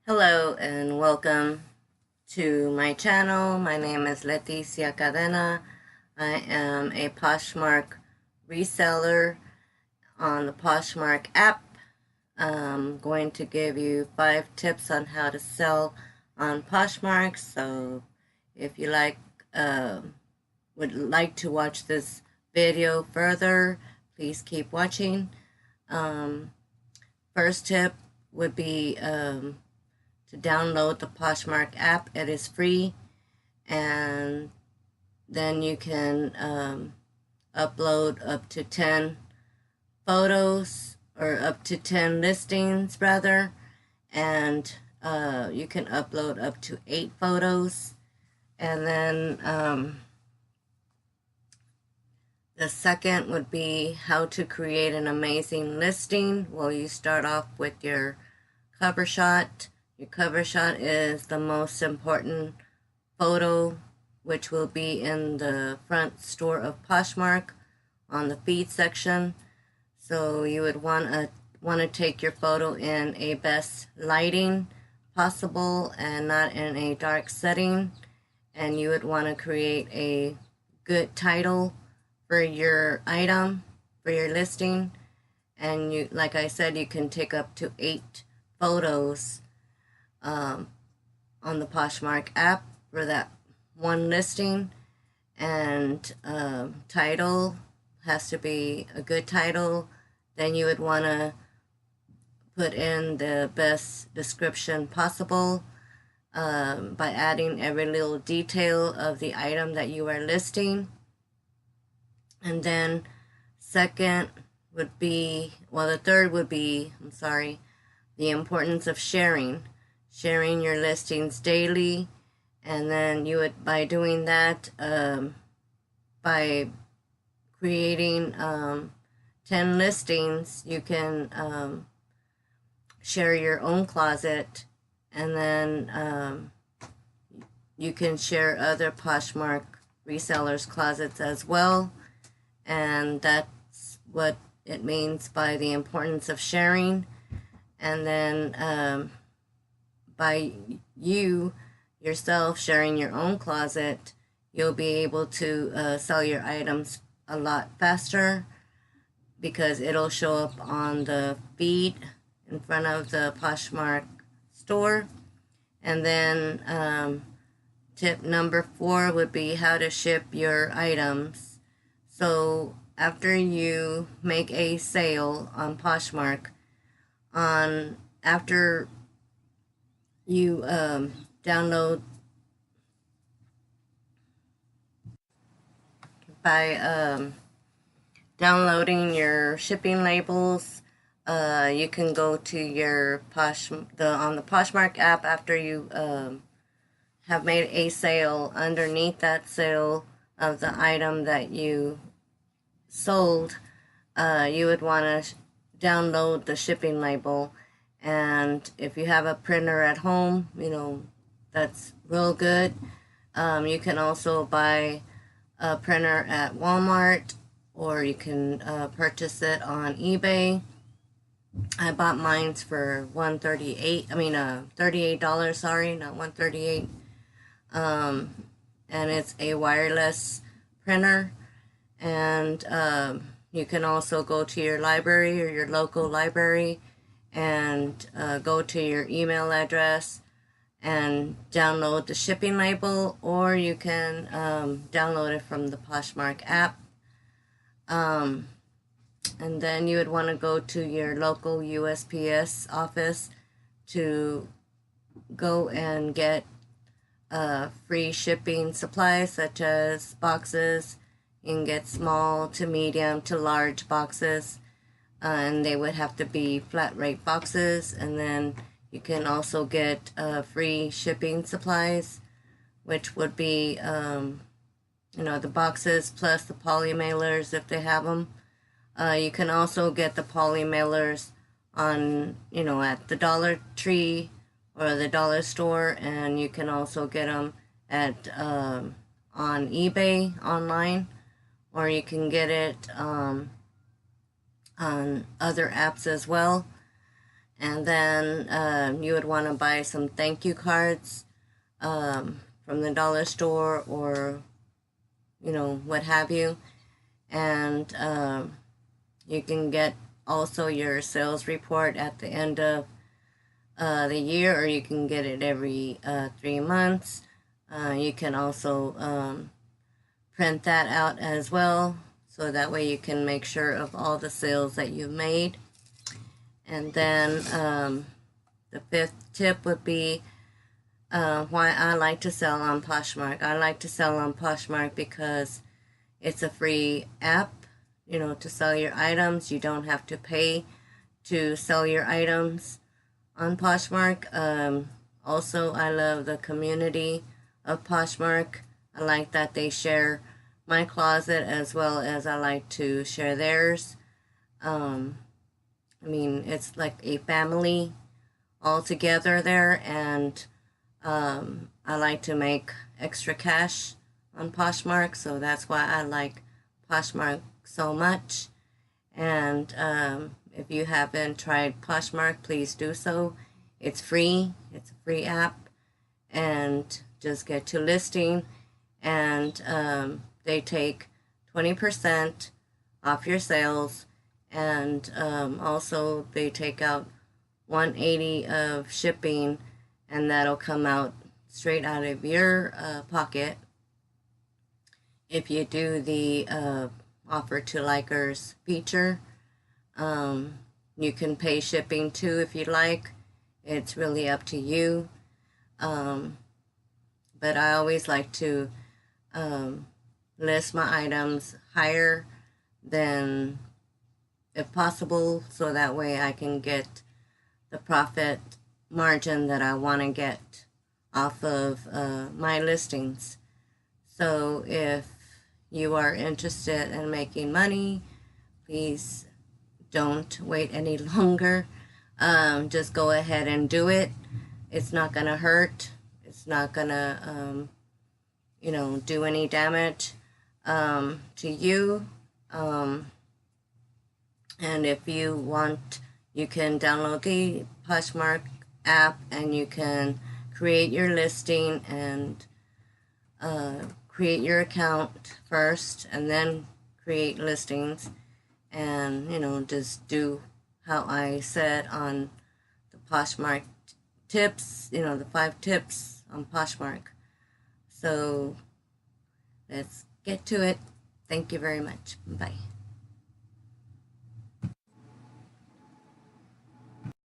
Hello and welcome to my channel. My name is Leticia Cadena. I am a Poshmark reseller on the Poshmark app. I'm going to give you 5 tips on how to sell on Poshmark. So if you would like to watch this video further, please keep watching. First tip would be to download the Poshmark app. It is free, and then you can upload up to 10 photos, or up to 10 listings rather, and you can upload up to 8 photos. And then the second would be how to create an amazing listing. Well, you start off with your cover shot. Your cover shot is the most important photo, which will be in the front store of Poshmark on the feed section. So you would want to take your photo in a best lighting possible and not in a dark setting. And you would want to create a good title for your item, for your listing. And you, like I said, you can take up to 8 photos on the Poshmark app for that one listing. And title has to be a good title. Then you would want to put in the best description possible by adding every little detail of the item that you are listing. And then second would be, well, the third would be, the importance of sharing your listings daily. And then you would, by doing that, by creating 10 listings, you can share your own closet, and then you can share other Poshmark resellers' closets as well. And that's what it means by the importance of sharing. And then by you yourself sharing your own closet, you'll be able to sell your items a lot faster, because it'll show up on the feed in front of the Poshmark store. And then tip number 4 would be how to ship your items. So after you make a sale on Poshmark, after you download, by downloading your shipping labels, you can go to your on the Poshmark app after you have made a sale. Underneath that sale of the item that you sold, you would want to download the shipping label. And if you have a printer at home, that's real good. You can also buy a printer at Walmart, or you can purchase it on eBay. I bought mine for $38, sorry, not $138. And it's a wireless printer. And you can also go to your library or your local library and go to your email address and download the shipping label, or you can download it from the Poshmark app. And then you would want to go to your local USPS office to go and get free shipping supplies, such as boxes. You can get small to medium to large boxes, and they would have to be flat rate boxes. And then you can also get free shipping supplies, which would be the boxes plus the poly mailers if they have them. You can also get the poly mailers on, at the Dollar Tree or the dollar store, and you can also get them at on eBay online, or you can get it on other apps as well. And then you would want to buy some thank you cards from the dollar store or, what have you. And you can get also your sales report at the end of the year, or you can get it every 3 months. You can also print that out as well, so that way you can make sure of all the sales that you've made. And then the fifth tip would be why I like to sell on Poshmark. I like to sell on Poshmark because it's a free app, to sell your items. You don't have to pay to sell your items on Poshmark. Also, I love the community of Poshmark. I like that they share my closet as well as I like to share theirs. It's like a family all together there, and I like to make extra cash on Poshmark, so that's why I like Poshmark so much. And if you haven't tried Poshmark, please do so. It's free. It's a free app, and just get to listing, and they take 20% off your sales, and also they take out $180 of shipping, and that'll come out straight out of your pocket if you do the offer to likers feature. You can pay shipping too if you like. It's really up to you. But I always like to list my items higher than, if possible, so that way I can get the profit margin that I want to get off of my listings. So if you are interested in making money, please don't wait any longer. Just go ahead and do it. It's not going to hurt. It's not going to, do any damage to you. And if you want, you can download the Poshmark app and you can create your listing and create your account first and then create listings, and just do how I said on the Poshmark tips, the 5 tips on Poshmark. So let's get to it. Thank you very much. Bye.